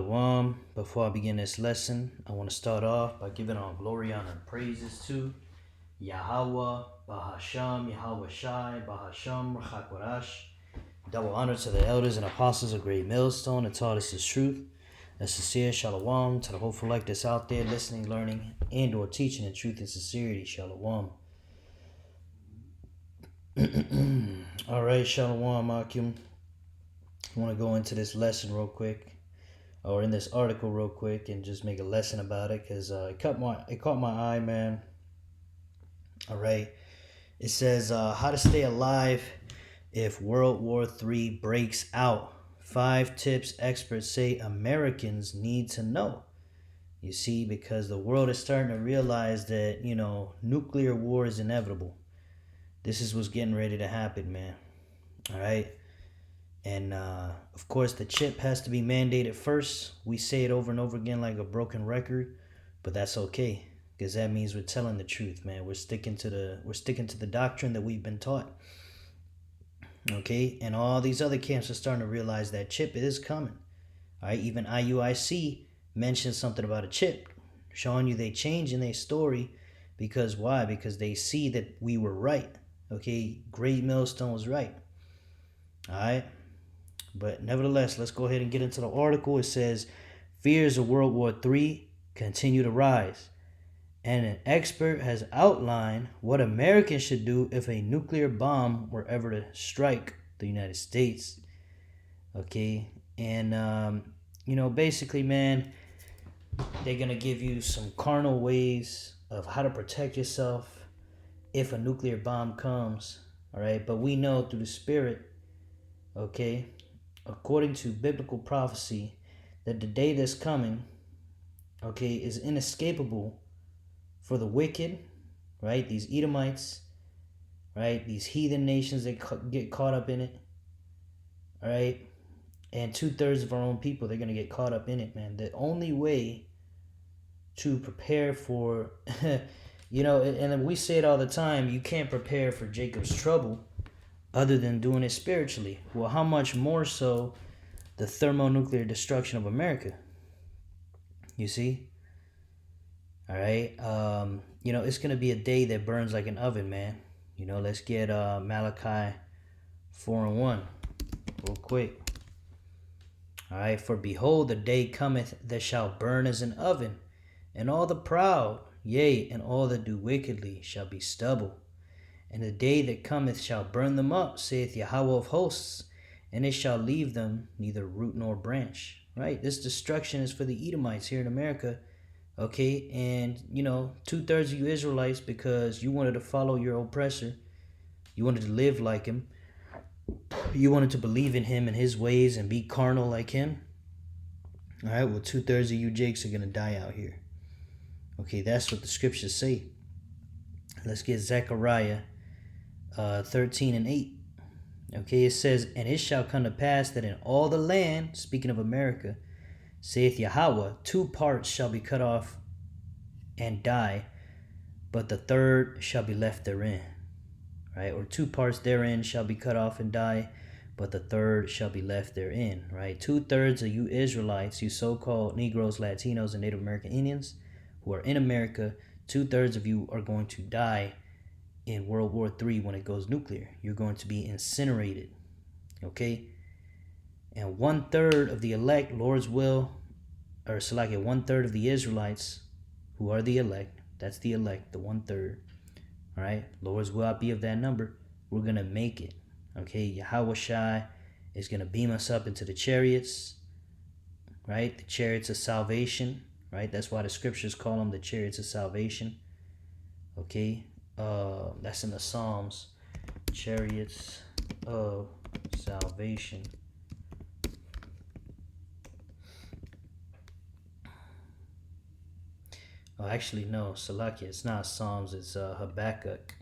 Shalom. Before I begin this lesson, I want to start off by giving all glory, honor, and praises to Yahweh, Bahasham, Yahweh Shai, Bahasham, Rachakorash. Double honor to the elders and apostles of Great Millstone that taught us the truth. A sincere shalom to the hopeful like that's out there listening, learning, and or teaching in truth and sincerity. Shalom. All right, shalom, Akim. I want to go into this lesson real quick, or in this article real quick, and just make a lesson about it, because it caught my eye, man. All right, it says how to stay alive if World War III breaks out. 5 tips experts say Americans need to know. You see, because the world is starting to realize that, nuclear war is inevitable. This is what's getting ready to happen, man. All right. And of course, the chip has to be mandated first. We say it over and over again like a broken record, but that's okay, because that means we're telling the truth, man. We're sticking to the doctrine that we've been taught. Okay, and all these other camps are starting to realize that chip is coming. All right, even IUIC mentioned something about a chip, showing you they changing their story, because why? Because they see that we were right. Okay, Great Millstone was right. All right. But nevertheless, let's go ahead and get into the article. It says, fears of World War III continue to rise. And an expert has outlined what Americans should do if a nuclear bomb were ever to strike the United States. Okay. And, basically, man, they're going to give you some carnal ways of how to protect yourself if a nuclear bomb comes. All right. But we know through the Spirit, okay, according to biblical prophecy, that the day that's coming, okay, is inescapable for the wicked, right? These Edomites, right? These heathen nations that get caught up in it, all right? And 2/3 of our own people, they're going to get caught up in it, man. The only way to prepare for, and we say it all the time, you can't prepare for Jacob's trouble other than doing it spiritually. Well, how much more so the thermonuclear destruction of America? You see? All right. It's going to be a day that burns like an oven, man. Let's get Malachi 4:1 real quick. All right. For behold, the day cometh that shall burn as an oven, and all the proud, yea, and all that do wickedly shall be stubble. And the day that cometh shall burn them up, saith Yahweh of hosts, and it shall leave them neither root nor branch. Right? This destruction is for the Edomites here in America. Okay? And, 2/3 of you Israelites, because you wanted to follow your oppressor, you wanted to live like him, you wanted to believe in him and his ways and be carnal like him. All right? Well, 2/3 of you Jakes are going to die out here. Okay? That's what the scriptures say. Let's get Zechariah 13:8. Okay, it says, and it shall come to pass that in all the land, speaking of America, saith Yahweh, 2 parts shall be cut off and die, but the third shall be left therein. Right? Or 2 parts therein shall be cut off and die, but the third shall be left therein. Right? 2/3 of you Israelites, you so-called Negroes, Latinos, and Native American Indians who are in America, 2/3 of you are going to die in World War III when it goes nuclear. You're going to be incinerated. Okay? And 1/3 of the elect, Lord's will, or select 1/3 of the Israelites who are the elect, that's the elect, the 1/3. All right? Lord's will, I be of that number. We're going to make it. Okay? Yahweh Shai is going to beam us up into the chariots. Right? The chariots of salvation. Right? That's why the scriptures call them the chariots of salvation. Okay? That's in the Psalms. Chariots of salvation. Oh, actually, no, Salakia, it's not Psalms, it's Habakkuk.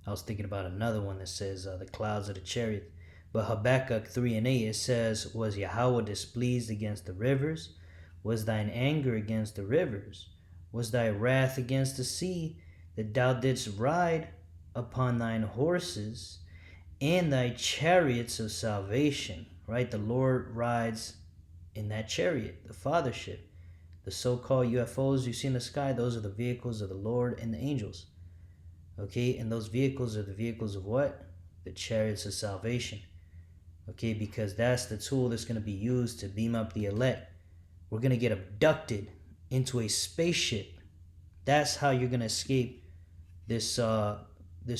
I was thinking about another one that says the clouds of the chariot. But Habakkuk 3:8, it says, was Yahweh displeased against the rivers? Was thine anger against the rivers? Was thy wrath against the sea, that thou didst ride upon thine horses and thy chariots of salvation? Right? The Lord rides in that chariot, the fathership. The so-called UFOs you see in the sky, those are the vehicles of the Lord and the angels. Okay, and those vehicles are the vehicles of what? The chariots of salvation. Okay, because that's the tool that's going to be used to beam up the elect. We're going to get abducted into a spaceship. That's how you're going to escape this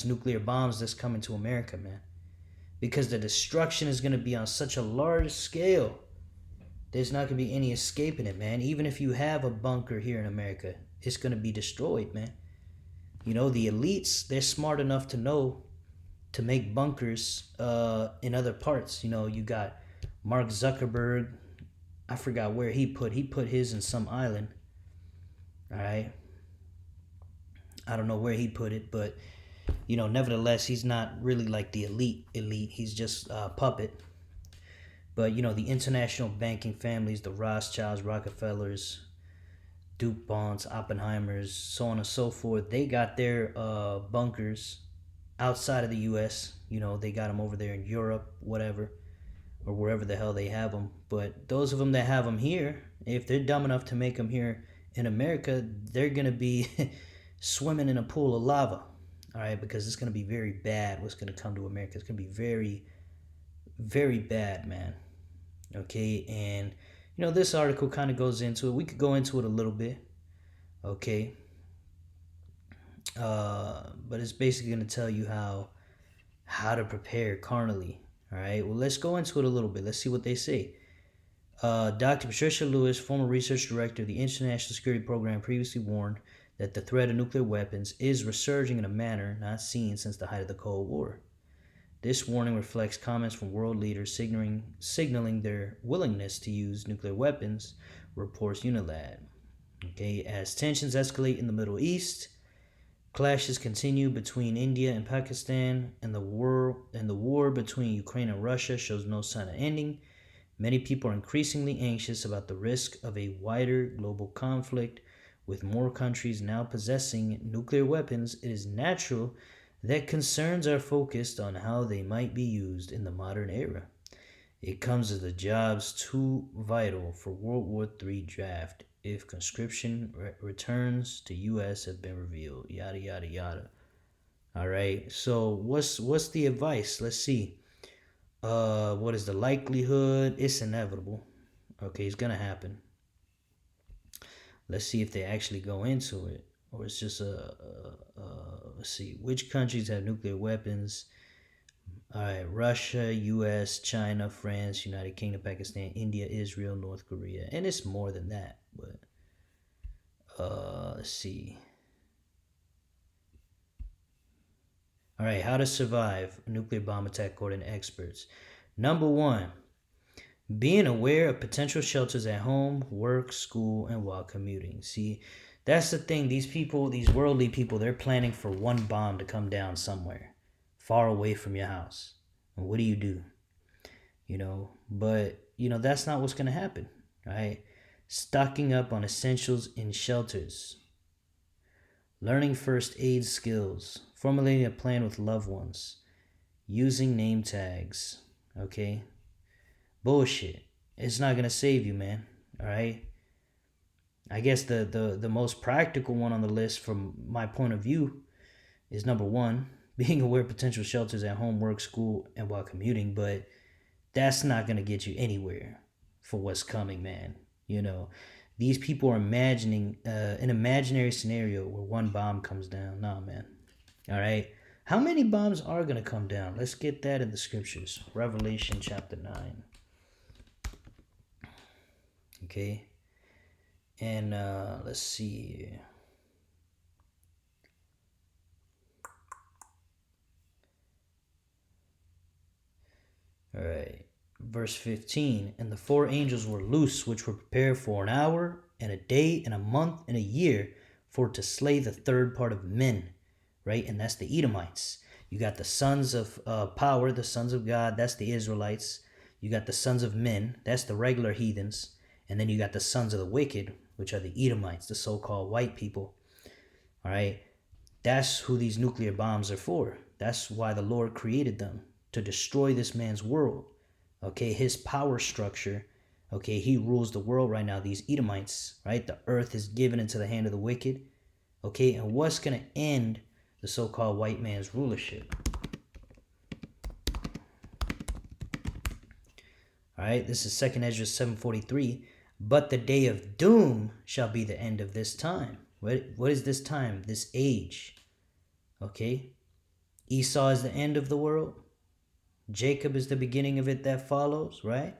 nuclear bombs that's coming to America, man. Because the destruction is going to be on such a large scale. There's not going to be any escaping it, man. Even if you have a bunker here in America, it's going to be destroyed, man. You know, the elites, they're smart enough to know to make bunkers in other parts. You know, you got Mark Zuckerberg. I forgot where he put his in some island. All right. I don't know where he put it, but, you know, nevertheless, he's not really like the elite. He's just a puppet. But, you know, the international banking families, the Rothschilds, Rockefellers, DuPonts, Oppenheimers, so on and so forth, they got their bunkers outside of the U.S. You know, they got them over there in Europe, whatever, or wherever the hell they have them. But those of them that have them here, if they're dumb enough to make them here in America, they're going to be swimming in a pool of lava. All right, because it's going to be very bad what's going to come to America. It's going to be very, very bad, man. Okay, and you know, this article kind of goes into it. We could go into it a little bit. Okay. But it's basically going to tell you how to prepare carnally. All right, well, let's go into it a little bit. Let's see what they say. Dr. Patricia Lewis, former research director of the International Security Program, previously warned that the threat of nuclear weapons is resurging in a manner not seen since the height of the Cold War. This warning reflects comments from world leaders signaling their willingness to use nuclear weapons, reports Unilad. Okay, as tensions escalate in the Middle East, clashes continue between India and Pakistan, and the war between Ukraine and Russia shows no sign of ending. Many people are increasingly anxious about the risk of a wider global conflict. With more countries now possessing nuclear weapons, it is natural that concerns are focused on how they might be used in the modern era. It comes as the jobs too vital for World War III draft if conscription returns to U.S. have been revealed. Yada, yada, yada. All right, so what's the advice? Let's see. What is the likelihood? It's inevitable. Okay, it's going to happen. Let's see if they actually go into it. Or it's just let's see, which countries have nuclear weapons? All right, Russia, U.S., China, France, United Kingdom, Pakistan, India, Israel, North Korea. And it's more than that, but let's see. All right, how to survive a nuclear bomb attack according to experts. Number 1, being aware of potential shelters at home, work, school, and while commuting. See, that's the thing. These people, these worldly people, they're planning for one bomb to come down somewhere far away from your house. And what do? You know, but, you know, that's not what's going to happen, right? Stocking up on essentials in shelters. Learning first aid skills. Formulating a plan with loved ones. Using name tags, okay? Bullshit. It's not going to save you, man, all right? I guess the most practical one on the list from my point of view is number 1, being aware of potential shelters at home, work, school, and while commuting. But that's not going to get you anywhere for what's coming, man. You know, these people are imagining an imaginary scenario where one bomb comes down. Nah, man. All right. How many bombs are going to come down? Let's get that in the scriptures. Revelation chapter 9. Okay. And let's see. All right. Verse 15. And the 4 angels were loose, which were prepared for an hour, and a day, and a month, and a year, for to slay the third part of men. Right? And that's the Edomites. You got the sons of power, the sons of God. That's the Israelites. You got the sons of men. That's the regular heathens. And then you got the sons of the wicked, which are the Edomites, the so-called white people. All right. That's who these nuclear bombs are for. That's why the Lord created them, to destroy this man's world. Okay. His power structure Okay, he rules the world right now, these Edomites, right? The earth is given into the hand of the wicked. Okay, and what's going to end the so-called white man's rulership? All right, this is 2nd Ezra 7:43. But the day of doom shall be the end of this time. What is this time? This age. Okay, Esau is the end of the world. Jacob is the beginning of it that follows, right?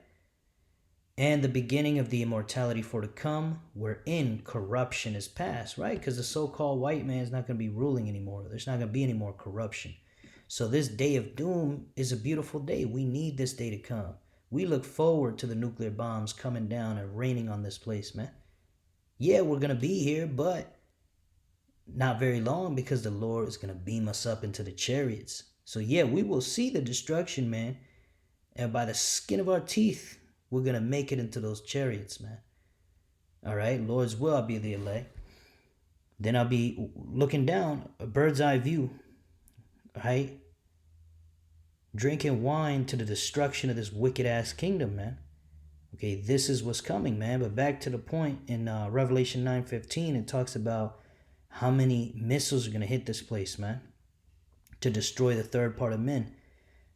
And the beginning of the immortality for to come, wherein corruption is past, right? Because the so-called white man is not going to be ruling anymore. There's not going to be any more corruption. So this day of doom is a beautiful day. We need this day to come. We look forward to the nuclear bombs coming down and raining on this place, man. Yeah, we're going to be here, but not very long, because the Lord is going to beam us up into the chariots. So yeah, we will see the destruction, man. And by the skin of our teeth, we're going to make it into those chariots, man. All right, Lord's will, I'll be the elect. Then I'll be looking down, a bird's eye view, right? Drinking wine to the destruction of this wicked ass kingdom, man. Okay, this is what's coming, man. But back to the point in Revelation 9:15, it talks about how many missiles are going to hit this place, man, to destroy the third part of men,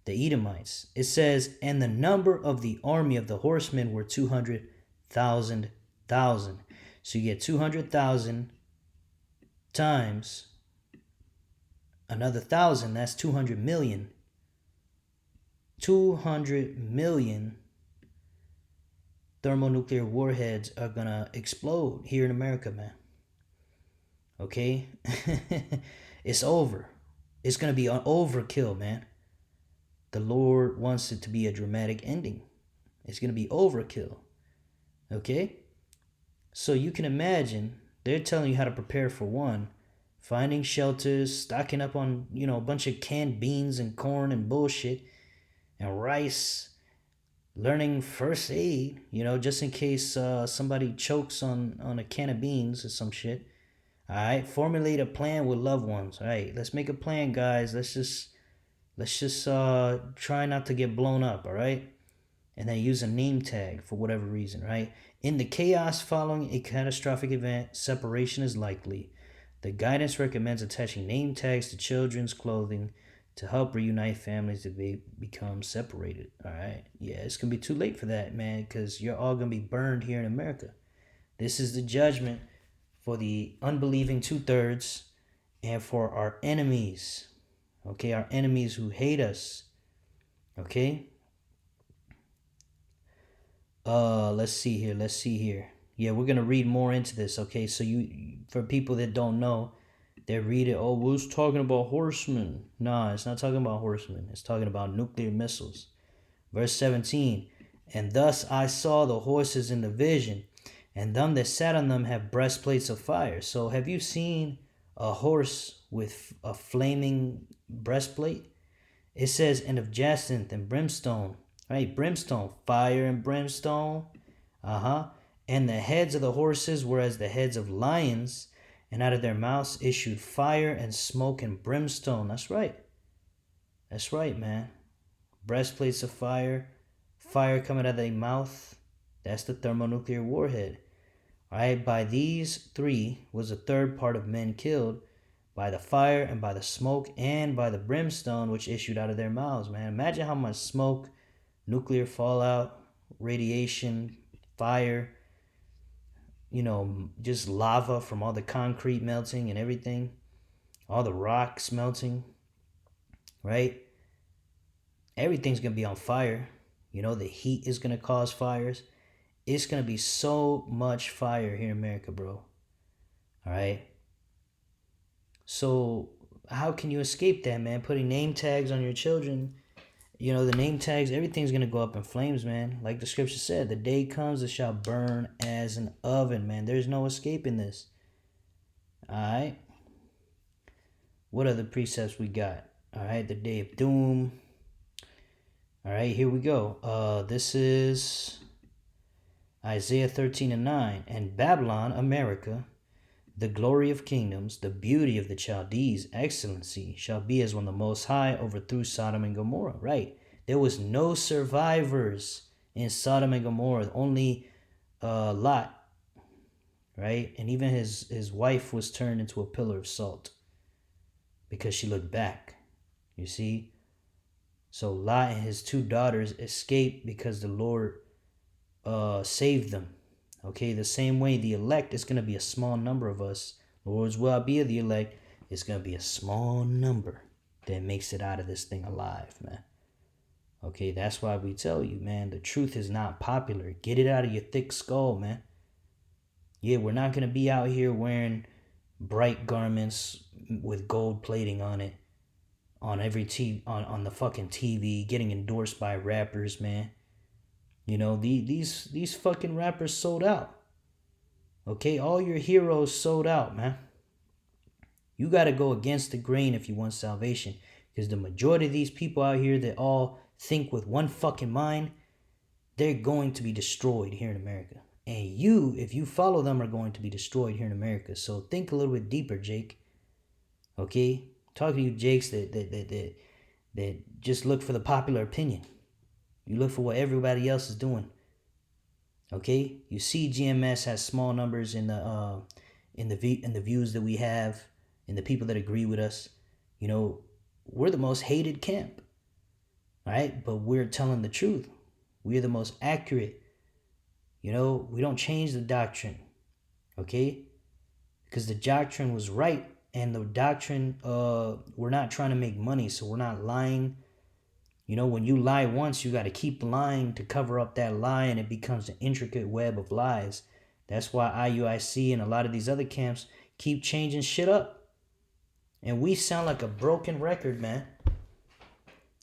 the Edomites. It says, and the number of the army of the horsemen were 200,000. So you get 200,000 times another 1,000. That's 200 million. 200 million thermonuclear warheads are gonna explode here in America, man. Okay? It's over. It's gonna be an overkill, man. The Lord wants it to be a dramatic ending. It's gonna be overkill. Okay? So you can imagine, they're telling you how to prepare for one, finding shelters, stocking up on, a bunch of canned beans and corn and bullshit and rice, learning first aid, just in case somebody chokes on a can of beans or some shit. All right, formulate a plan with loved ones. All right, let's make a plan, guys. Let's just try not to get blown up. All right, and then use a name tag for whatever reason. Right, in the chaos following a catastrophic event, separation is likely. The guidance recommends attaching name tags to children's clothing to help reunite families that they become separated. All right. Yeah, it's going to be too late for that, man, because you're all going to be burned here in America. This is the judgment for the unbelieving 2/3 and for our enemies. Okay, our enemies who hate us. Okay. Let's see here. Yeah, we're going to read more into this, okay? So for people that don't know, they read it, oh, well, it's talking about horsemen. Nah, it's not talking about horsemen. It's talking about nuclear missiles. Verse 17, and thus I saw the horses in the vision, and them that sat on them have breastplates of fire. So have you seen a horse with a flaming breastplate? It says, and of jacinth and brimstone. Right, brimstone, fire and brimstone. And the heads of the horses were as the heads of lions, and out of their mouths issued fire and smoke and brimstone. That's right. That's right, man. Breastplates of fire, fire coming out of their mouth. That's the thermonuclear warhead. All right, by these three was a third part of men killed, by the fire and by the smoke and by the brimstone which issued out of their mouths, man. Imagine how much smoke, nuclear fallout, radiation, fire, just lava from all the concrete melting and everything, all the rocks melting, right? Everything's going to be on fire. The heat is going to cause fires. It's going to be so much fire here in America, bro. All right? So how can you escape that, man? Putting name tags on your children, the name tags, everything's going to go up in flames, man. Like the scripture said, the day comes it shall burn as an oven, man. There's no escaping this. All right. What other precepts we got? All right. The day of doom. All right. Here we go. This is Isaiah 13:9. And Babylon, America, the glory of kingdoms, the beauty of the Chaldees, excellency, shall be as when the Most High overthrew Sodom and Gomorrah. Right. There was no survivors in Sodom and Gomorrah. Only Lot, right? And even his wife was turned into a pillar of salt because she looked back. You see? So Lot and his 2 daughters escaped because the Lord saved them. Okay, the same way the elect is going to be a small number of us. Lord's will be of the elect. It's going to be a small number that makes it out of this thing alive, man. Okay, that's why we tell you, man, the truth is not popular. Get it out of your thick skull, man. Yeah, we're not going to be out here wearing bright garments with gold plating on it on every on the fucking TV, getting endorsed by rappers, man. You know, these fucking rappers sold out. Okay, all your heroes sold out, man. You got to go against the grain if you want salvation, because the majority of these people out here that all think with one fucking mind, they're going to be destroyed here in America. And you, if you follow them, are going to be destroyed here in America. So think a little bit deeper, Jake. Okay? Talking to you, Jakes, that just look for the popular opinion. You look for what everybody else is doing. Okay? You see GMS has small numbers in the views that we have, and the people that agree with us. You know, we're the most hated camp. Right? But we're telling the truth. We're the most accurate. You know, we don't change the doctrine. Okay? Because the doctrine was right. And the doctrine, we're not trying to make money. So we're not lying. You know, when you lie once, you got to keep lying to cover up that lie. And it becomes an intricate web of lies. That's why IUIC and a lot of these other camps keep changing shit up. And we sound like a broken record, man.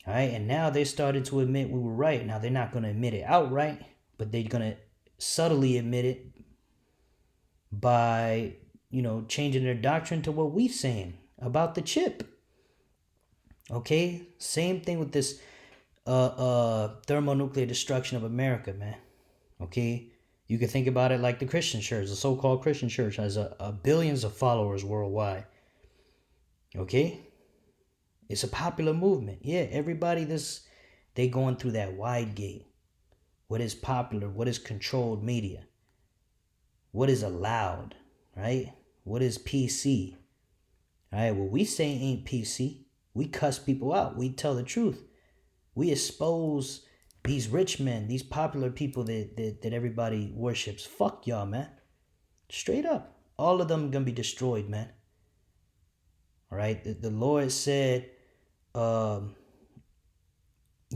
All right, and now they started to admit we were right. Now they're not going to admit it outright, but they're going to subtly admit it by, you know, changing their doctrine to what we're saying about the chip. Okay, same thing with this thermonuclear destruction of America, man. Okay, you can think about it like the Christian church. The so-called Christian church has billions of followers worldwide. Okay. It's a popular movement. Yeah, everybody they going through that wide gate. What is popular? What is controlled media? What is allowed? Right? What is PC? All right, what we say ain't PC. We cuss people out. We tell the truth. We expose these rich men, these popular people that everybody worships. Fuck y'all, man. Straight up. All of them gonna be destroyed, man. All right? The Lord said, you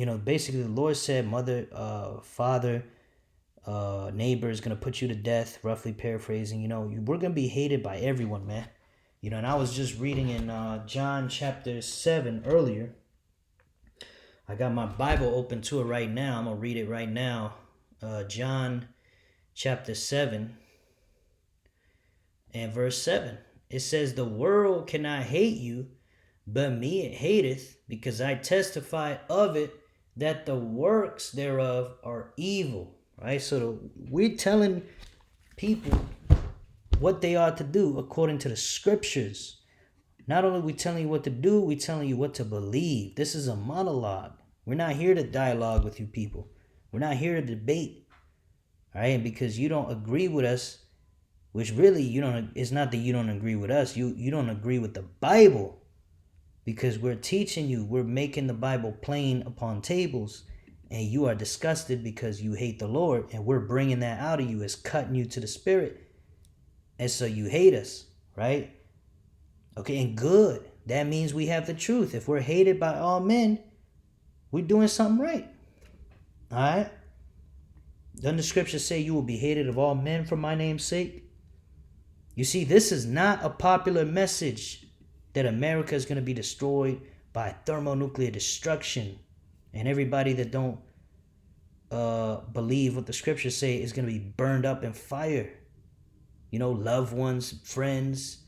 know, basically the Lord said, mother, father, neighbor is going to put you to death, roughly paraphrasing. You know, we're going to be hated by everyone, man. You know, and I was just reading in John chapter 7 earlier. I got my Bible open to it right now. I'm going to read it right now. John chapter 7 and verse 7. It says, the world cannot hate you, but me it hateth, because I testify of it that the works thereof are evil. Right? So we're telling people what they ought to do according to the scriptures. Not only are we telling you what to do, we're telling you what to believe. This is a monologue. We're not here to dialogue with you people. We're not here to debate. All right? And because you don't agree with us, which really it's not that you don't agree with us. You don't agree with the Bible. Because we're teaching you, we're making the Bible plain upon tables, and you are disgusted because you hate the Lord, and we're bringing that out of you as cutting you to the spirit, and so you hate us, right? Okay, and good. That means we have the truth. If we're hated by all men, we're doing something right. All right? Doesn't the scripture say you will be hated of all men for my name's sake? You see, this is not a popular message that America is going to be destroyed by thermonuclear destruction. And everybody that don't believe what the scriptures say is going to be burned up in fire. You know, loved ones, friends,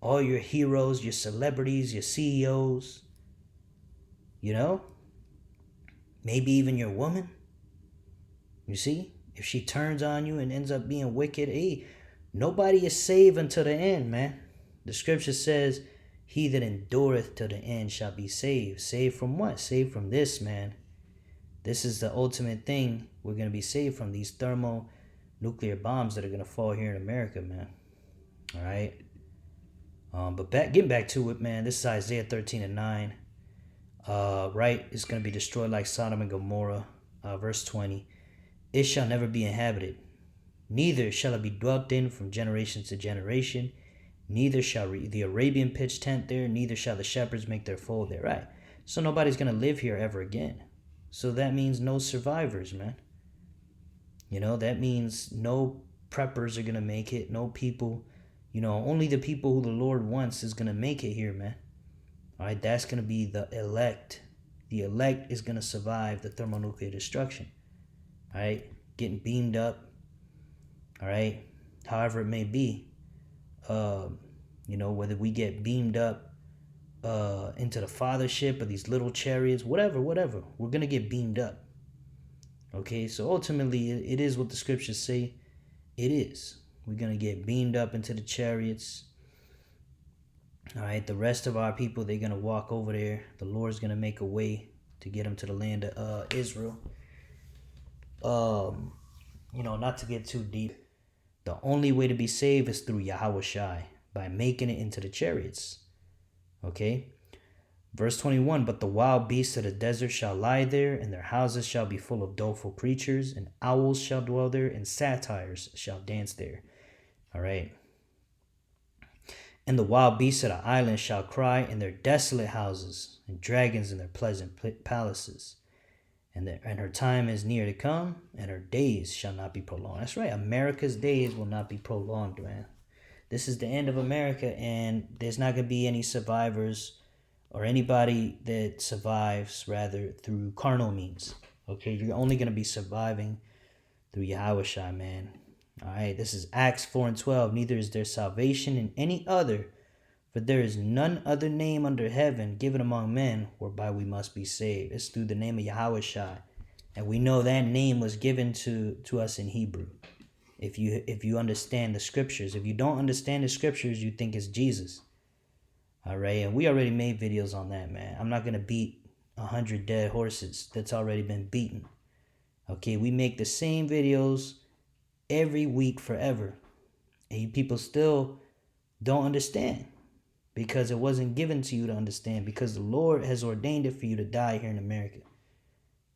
all your heroes, your celebrities, your CEOs. You know? Maybe even your woman. You see? If she turns on you and ends up being wicked, hey, nobody is saved until the end, man. The scripture says, he that endureth to the end shall be saved. Saved from what? Saved from this, man. This is the ultimate thing we're going to be saved from, these thermonuclear bombs that are going to fall here in America, man. All right. But getting back to it, man, this is Isaiah 13:9. Right, it's going to be destroyed like Sodom and Gomorrah. Verse 20. It shall never be inhabited, neither shall it be dwelt in from generation to generation. Neither shall the Arabian pitch tent there, neither shall the shepherds make their fold there. Right. So nobody's going to live here ever again. So that means no survivors, man. You know, that means no preppers are going to make it. No people, you know, only the people who the Lord wants is going to make it here, man. All right, that's going to be the elect. The elect is going to survive the thermonuclear destruction. All right, getting beamed up. All right, however it may be. You know, whether we get beamed up into the fathership or these little chariots, whatever, we're going to get beamed up. Okay, so ultimately, it is what the scriptures say it is. We're going to get beamed up into the chariots. All right, the rest of our people, they're going to walk over there. The Lord's going to make a way to get them to the land of Israel. You know, not to get too deep. The only way to be saved is through Yahweh Shai, by making it into the chariots. Okay? Verse 21, but the wild beasts of the desert shall lie there, and their houses shall be full of doleful creatures, and owls shall dwell there, and satyrs shall dance there. All right. And the wild beasts of the island shall cry in their desolate houses, and dragons in their pleasant palaces. And her time is near to come, and her days shall not be prolonged. That's right. America's days will not be prolonged, man. This is the end of America, and there's not going to be any survivors or anybody that survives, rather, through carnal means. Okay, you're only going to be surviving through Yahweh Shai, man. All right, this is Acts 4:12. Neither is there salvation in any other, for there is none other name under heaven given among men whereby we must be saved. It's through the name of Yahweh Shai. And we know that name was given to us in Hebrew. If you understand the scriptures. If you don't understand the scriptures, you think it's Jesus. All right, and we already made videos on that, man. I'm not going to beat 100 dead horses that's already been beaten. Okay, we make the same videos every week forever. And you people still don't understand because it wasn't given to you to understand, because the Lord has ordained it for you to die here in America.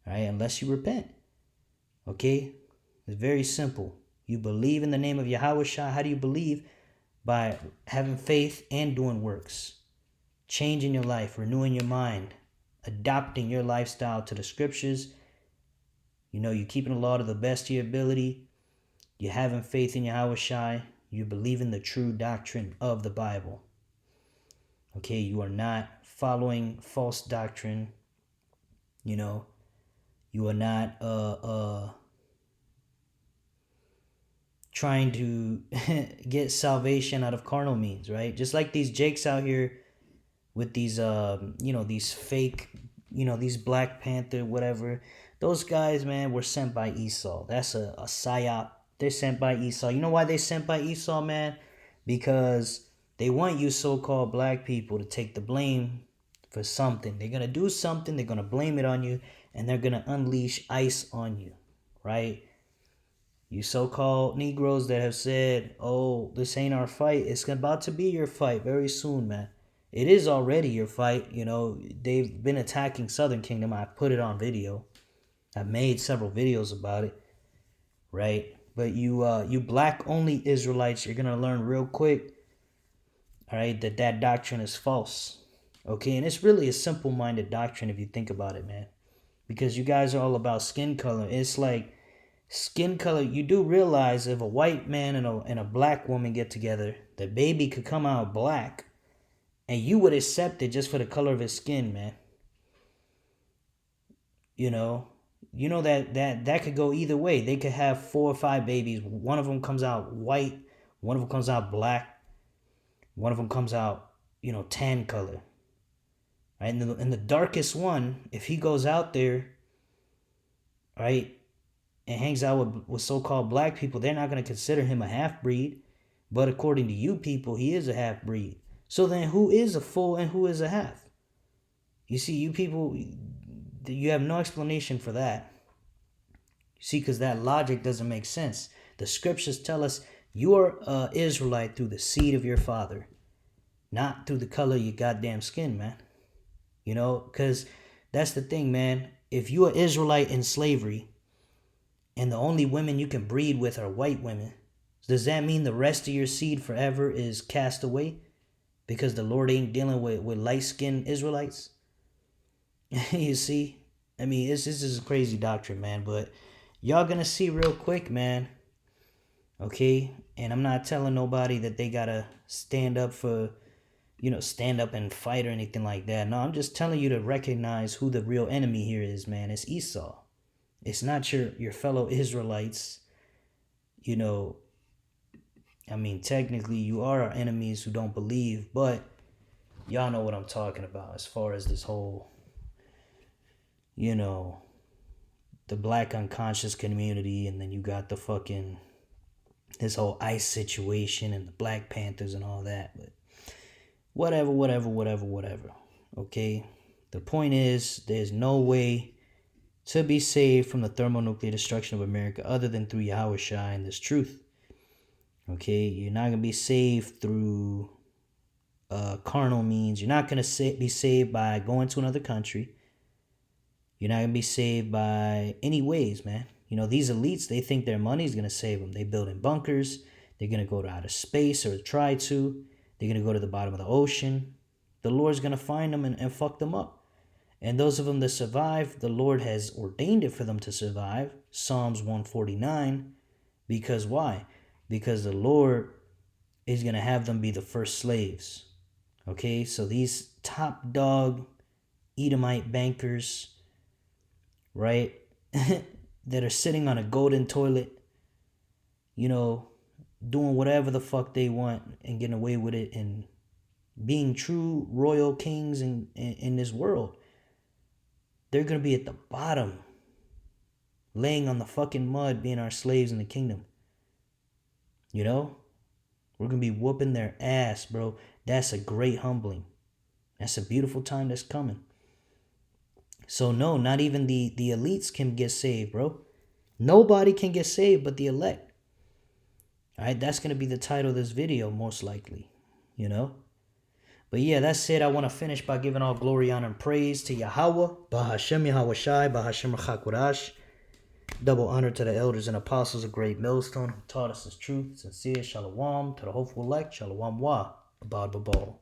All right, unless you repent. Okay, it's very simple. You believe in the name of Yahweh Shai. How do you believe? By having faith and doing works. Changing your life, renewing your mind, adopting your lifestyle to the scriptures. You know, you're keeping the law to the best of your ability. You're having faith in Yahweh Shai. You believe in the true doctrine of the Bible. Okay, you are not following false doctrine. You know, you are not trying to get salvation out of carnal means, right? Just like these jakes out here with these these fake, these Black Panther, whatever. Those guys, man, were sent by Esau. That's a psyop. They're sent by Esau. You know why they're sent by Esau, man? Because they want you so-called black people to take the blame for something. They're going to do something. They're going to blame it on you. And they're going to unleash ICE on you, right? You so-called Negroes that have said, oh, this ain't our fight. It's about to be your fight very soon, man. It is already your fight. You know, they've been attacking Southern Kingdom. I put it on video. I made several videos about it, right? But you black-only Israelites, you're going to learn real quick, all right, that doctrine is false, okay? And it's really a simple-minded doctrine if you think about it, man, because you guys are all about skin color. It's like skin color. You do realize if a white man and a black woman get together, the baby could come out black, and you would accept it just for the color of his skin, man. You know that could go either way. They could have 4 or 5 babies. One of them comes out white. One of them comes out black. One of them comes out, tan color. Right? And the darkest one, if he goes out there, right, and hangs out with so-called black people, they're not going to consider him a half-breed. But according to you people, he is a half-breed. So then who is a full and who is a half? You see, you people, You have no explanation for that. See, because that logic doesn't make sense. The scriptures tell us you are an Israelite through the seed of your father, not through the color of your goddamn skin, man. You know, because that's the thing, man. If you're an Israelite in slavery and the only women you can breed with are white women, does that mean the rest of your seed forever is cast away because the Lord ain't dealing with light-skinned Israelites? You see? I mean, this is a crazy doctrine, man, but y'all gonna see real quick, man. Okay? And I'm not telling nobody that they gotta stand up for, stand up and fight or anything like that. No, I'm just telling you to recognize who the real enemy here is, man. It's Esau. It's not your fellow Israelites. I mean, technically you are our enemies who don't believe, but y'all know what I'm talking about as far as this whole, the black unconscious community, and then you got the fucking, this whole ICE situation and the Black Panthers and all that. But whatever. Okay? The point is, there's no way to be saved from the thermonuclear destruction of America other than through Yahweh Shai and this truth. Okay? You're not going to be saved through carnal means. You're not going to be saved by going to another country. You're not going to be saved by any ways, man. These elites, they think their money is going to save them. They build in bunkers. They're going to go to outer space or try to. They're going to go to the bottom of the ocean. The Lord's going to find them and fuck them up. And those of them that survive, the Lord has ordained it for them to survive. Psalms 149. Because why? Because the Lord is going to have them be the first slaves. Okay, so these top dog Edomite bankers, right, that are sitting on a golden toilet, doing whatever the fuck they want and getting away with it and being true royal kings in this world, they're going to be at the bottom, laying on the fucking mud, being our slaves in the kingdom. We're going to be whooping their ass, bro. That's a great humbling. That's a beautiful time that's coming. So no, not even the elites can get saved, bro. Nobody can get saved but the elect. All right, that's going to be the title of this video, most likely, But yeah, that's it. I want to finish by giving all glory, honor, and praise to Yahweh, Bahashem Yahweh Shai, Bahashem Rachakodash. Double honor to the elders and apostles of Great Millstone who taught us this truth. Sincere shalom to the hopeful elect. Shalom wa. Abad babal.